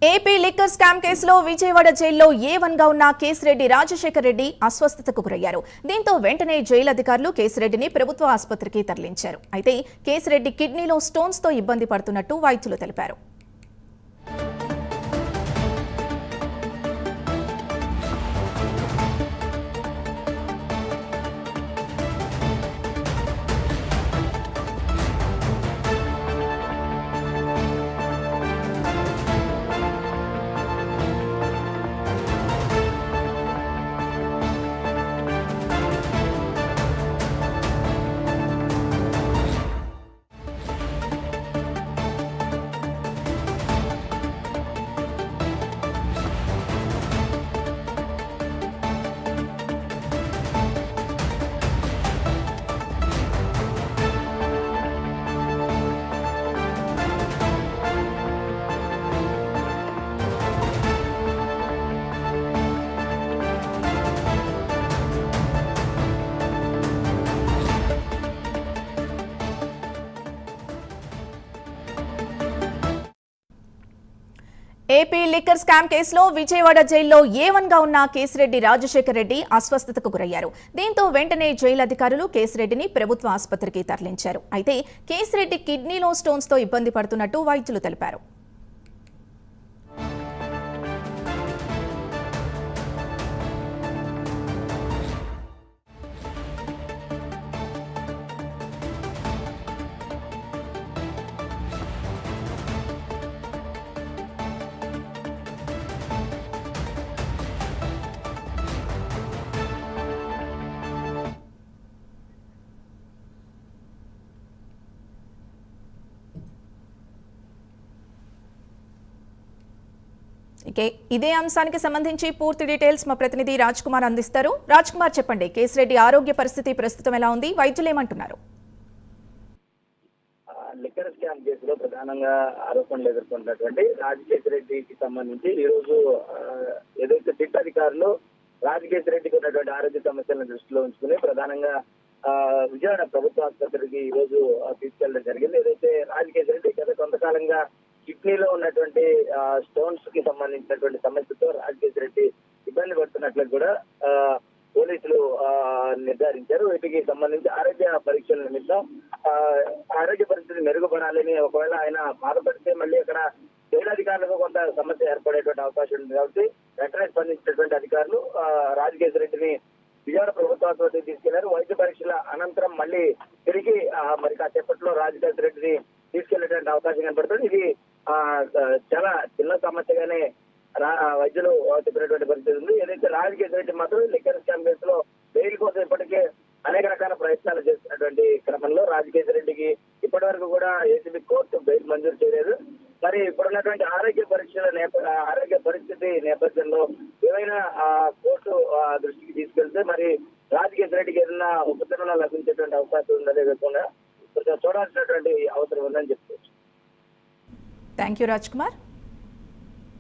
AP liquor scam కేసులో విజయవాడ జైల్లో ఏ1 గా ఉన్న కేసిరెడ్డి రాజశేఖర్ రెడ్డి అస్వస్థతకు గురయ్యారు. దీంతో వెంటనే జైలు అధికారులు కేసిరెడ్డిని ప్రభుత్వ ఆసుపత్రికి తరలించారు. అయితే కేసిరెడ్డి కిడ్నీలో స్టోన్స్ తో ఇబ్బంది పడుతున్నట్టు వైద్యులు తెలిపారు. ఏపీ లిక్కర్ స్కామ్ కేసులో విజయవాడ జైల్లో ఏ1 గా ఉన్న కేసిరెడ్డి రాజశేఖర్ రెడ్డి అస్వస్థతకు గురయ్యారు. దీంతో వెంటనే జైలు అధికారులు కేసిరెడ్డిని ప్రభుత్వ ఆసుపత్రికి తరలించారు. అయితే కేసిరెడ్డి కిడ్నీలో స్టోన్స్ తో ఇబ్బంది పడుతున్నట్టు వైద్యులు తెలిపారు. ఇదే అంశానికి సంబంధించి పూర్తి డీటెయిల్స్ మా ప్రతినిధి రాజ్ కుమార్ అందిస్తారు. రాజ్ కుమార్, చెప్పండి, కేసిరెడ్డి ఆరోగ్య పరిస్థితి ప్రస్తుతం ఎలా ఉంది? వైద్యులు ఏమంటున్నారు? లిక్కర్ స్కామ్ కేసులో ప్రధానంగా ఆరోపణలు ఎదుర్కొన్నటువంటి రాజశేఖర రెడ్డికి సంబంధించి ఈ రోజు ఏదైతే సిట్ అధికారులు రాజశేఖర రెడ్డికి ఉన్నటువంటి ఆరోగ్య సమస్యలను దృష్టిలో ఉంచుకుని ప్రధానంగా విజయవాడ ప్రభుత్వ ఆసుపత్రికి ఈ రోజు తీసుకెళ్లడం జరిగింది. ఏదైతే రాజశేఖర రెడ్డి గత కొంతకాలంగా కిడ్నీలో ఉన్నటువంటి స్టోన్స్ కి సంబంధించినటువంటి సమస్యతో రాజశేఖర రెడ్డి ఇబ్బంది పడుతున్నట్లు కూడా పోలీసులు నిర్ధారించారు. వీటికి సంబంధించి ఆరోగ్య పరీక్షల నిమిత్తం ఆరోగ్య పరిస్థితి మెరుగుపడాలని, ఒకవేళ ఆయన బాధపడితే మళ్ళీ అక్కడ జైలధికారులకు కొంత సమస్య ఏర్పడేటువంటి అవకాశం ఉంది కాబట్టి వెంటనే స్పందించినటువంటి అధికారులు రాజశేఖర రెడ్డిని విజయవాడ ప్రభుత్వ ఆసుపత్రికి తీసుకెళ్లారు. వైద్య పరీక్షల అనంతరం మళ్ళీ తిరిగి మరి కాసేపట్లో రాజశేఖర రెడ్డిని తీసుకెళ్లేటువంటి అవకాశం కనపడుతుంది. ఇది చాలా చిన్న సమస్యగానే వైద్యులు చెప్పినటువంటి పరిస్థితి ఉంది. ఏదైతే రాజశేఖర రెడ్డి మాత్రం లిక్కర్ స్కామ్ కేసులో బెయిల్ కోసం ఇప్పటికే అనేక రకాల ప్రయత్నాలు చేస్తున్నటువంటి క్రమంలో రాజశేఖర రెడ్డికి ఇప్పటి వరకు కూడా ఏసీబీ కోర్టు బెయిల్ మంజూరు చేయలేదు. మరి ఇప్పుడున్నటువంటి ఆరోగ్య పరిస్థితి నేపథ్యంలో ఏమైనా కోర్టు దృష్టికి తీసుకెళ్తే మరి రాజశేఖర రెడ్డికి ఏదైనా ఉపశమనం లభించేటువంటి అవకాశం ఉందనే విధంగా చూడాల్సినటువంటి అవసరం ఉందని చెప్పుకోవచ్చు. Thank you Raj Kumar.